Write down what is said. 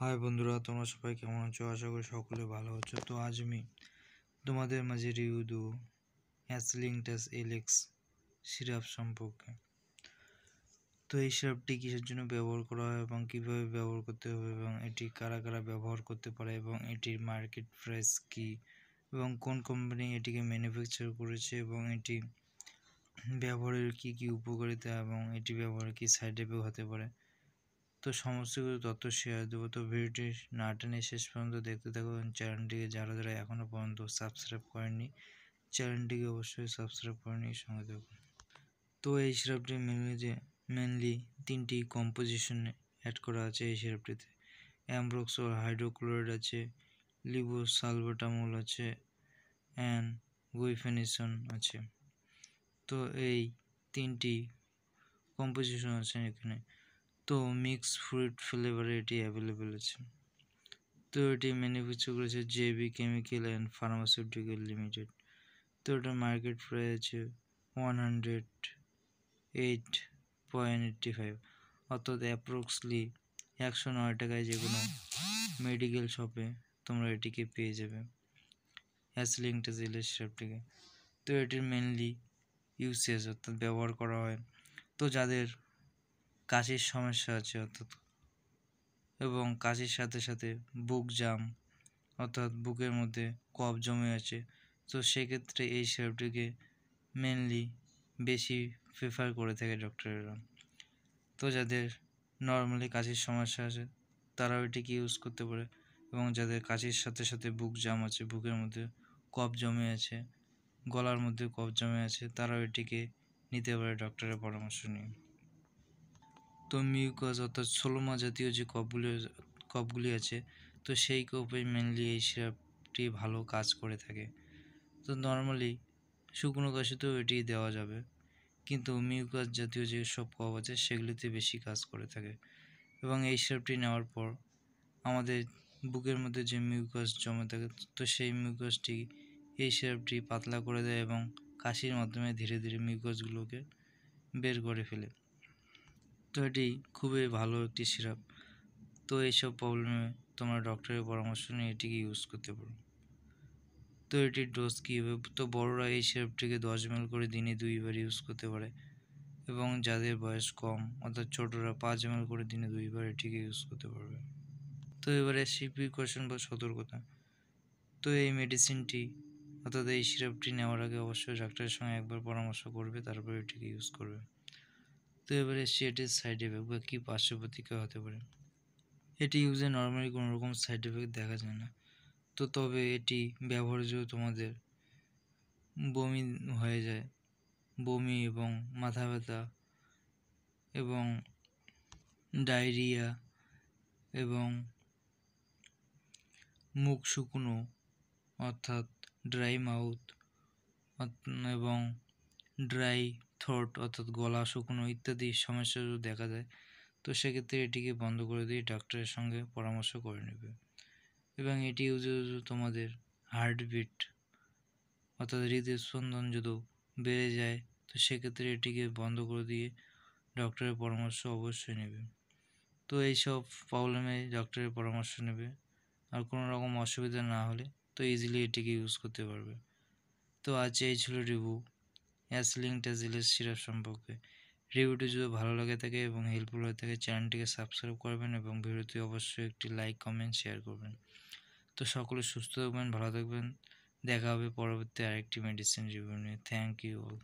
High বন্ধুরা, তোমরা সবাই কেমন আছো? আশা করি সকলে ভালো আছো। তো আজ আমি তোমাদের মাঝে রিভিউ দেবো অ্যাসলিংটাস এলেক্স সিরাপ সম্পর্কে। তো এই সিরাপটি কিসের জন্য ব্যবহার করা হয় এবং কীভাবে ব্যবহার করতে হবে এবং এটি কারা কারা ব্যবহার করতে পারে এবং এটির মার্কেট প্রাইস কী এবং কোন কোম্পানি এটিকে ম্যানুফ্যাকচার করেছে এবং এটি ব্যবহারের কী কী উপকারিতা এবং এটি ব্যবহারে কী সাইড এফেক্ট হতে পারে, তো সমস্ত কিছু তথ্য শেয়ার দেবো। তো ভিডিওটি না টেনে শেষ পর্যন্ত দেখতে থাকো এবং চ্যানেলটিকে যারা যারা এখনও পর্যন্ত সাবস্ক্রাইব করেননি চ্যানেলটিকে অবশ্যই সাবস্ক্রাইব করে নিয়ে সঙ্গে দেখুন। তো এই সিরাপটি মেনলি তিনটি কম্পোজিশনে অ্যাড করা আছে। এই সিরাপটিতে অ্যামব্রক্সল হাইড্রোক্লোরাইড আছে, লিবোসালবাটামল আছে অ্যান্ড গুইফেনিসন আছে। তো এই তিনটি কম্পোজিশন আছে এখানে। তো মিক্স ফ্রুট ফ্লেভারে এটি অ্যাভেলেবেল আছে। তো এটি ম্যানুফ্যাকচার করেছে JB chemical and pharmaceutical limited. তো এটার মার্কেট প্রাইস আছে 108.85, অর্থাৎ অ্যাপ্রক্সলি 109 টাকায় যে কোনো মেডিকেল শপে তোমরা এটিকে পেয়ে যাবে, অ্যাসলিংটাস এলেক্স সিরাপটিকে। তো এটির মেনলি ইউসেজ অর্থাৎ ব্যবহার করা হয় তো যাদের কাশির সমস্যা আছে অর্থাৎ এবং কাশির সাথে সাথে বুক জাম অর্থাৎ বুকের মধ্যে কফ জমে আছে, তো সেক্ষেত্রে এই সিরাপটিকে মেনলি বেশি প্রেফার করে থাকে ডক্টরেরা। তো যাদের নর্মালি কাশির সমস্যা আছে তারাও এটিকে ইউজ করতে পারে এবং যাদের কাশির সাথে সাথে বুক জাম আছে, বুকের মধ্যে কফ জমে আছে, গলার মধ্যে কফ জমে আছে, তারাও এটিকে নিতে পারে ডক্টরের পরামর্শ নিয়ে। তো মিউকাস অর্থাৎ সোলোমা জাতীয় যে কফগুলি আছে, তো সেই কফে মেনলি এই সিরাপটি ভালো কাজ করে থাকে। তো নর্মালি শুকনো কাশিতেও এটি দেওয়া যাবে, কিন্তু মিউকাস জাতীয় যে সব কফ আছে সেগুলিতে বেশি কাজ করে থাকে। এবং এই সিরাপটি নেওয়ার পর আমাদের বুকের মধ্যে যে মিউকাস জমে থাকে, তো সেই মিউকাসটি এই সিরাপটি পাতলা করে দেয় এবং কাশির মাধ্যমে ধীরে ধীরে মিউকাসগুলোকে বের করে ফেলে। তো এটি খুবই ভালো একটি সিরাপ। তো এইসব প্রবলেমে তোমরা ডক্টরের পরামর্শ নিয়ে এটিকে ইউজ করতে পারো। তো এটির ডোজ কী হবে? তো বড়রা এই সিরাপটিকে 10 ml করে দিনে 2 বার ইউজ করতে পারে এবং যাদের বয়স কম অর্থাৎ ছোটরা 5 ml করে দিনে 2 বার এটিকে ইউজ করতে পারবে। তো এবারে প্রিকশন বা সতর্কতা। তো এই মেডিসিনটি অর্থাৎ এই সিরাপটি নেওয়ার আগে অবশ্যই ডাক্তারের সঙ্গে একবার পরামর্শ করবে, তারপর এটিকে ইউজ করবে। তো এবারে এটির সাইড এফেক্ট বা কী পার্শ্ব প্রতিক্রিয়া হতে পারে। এটি ইউজে নর্মালি কোনো রকম সাইড এফেক্ট দেখা যায় না। তো তবে এটি ব্যবহারের জন্য তোমাদের বমি হয়ে যায়, বমি এবং মাথা ব্যথা এবং ডায়রিয়া এবং মুখ শুকনো অর্থাৎ ড্রাই মাউথ এবং ড্রাই থ্রোট অর্থাৎ গলা শুকনো ইত্যাদি সমস্যা যদি দেখা যায়, তো সেক্ষেত্রে এটিকে বন্ধ করে দিয়ে ডাক্তারের সঙ্গে পরামর্শ করে নেবে। এবং এটি ইউজে তোমাদের হার্টবিট অর্থাৎ হৃদস্পন্দন যদি বেড়ে যায়, তো সেক্ষেত্রে এটিকে বন্ধ করে দিয়ে ডক্টরের পরামর্শ অবশ্যই নেবে। তো এইসব প্রবলেমে ডক্টরের পরামর্শ নেবে, আর কোনো রকম অসুবিধা না হলে তো ইজিলি এটিকে ইউজ করতে পারবে। তো আজ এই ছিল রিভিউ অ্যাসলিংটাস এলেক্স সিরাপ সম্পর্কে। রিভিউটি যদি ভালো লাগে থাকে এবং হেল্পফুল হয়ে থাকে চ্যানেলটিকে সাবস্ক্রাইব করবেন এবং ভিডিওতে অবশ্যই একটি লাইক কমেন্ট শেয়ার করবেন। তো সকলে সুস্থ থাকবেন, ভালো থাকবেন। দেখা হবে পরবর্তী আরেকটি মেডিসিন রিভিউ নিয়ে। Thank you all.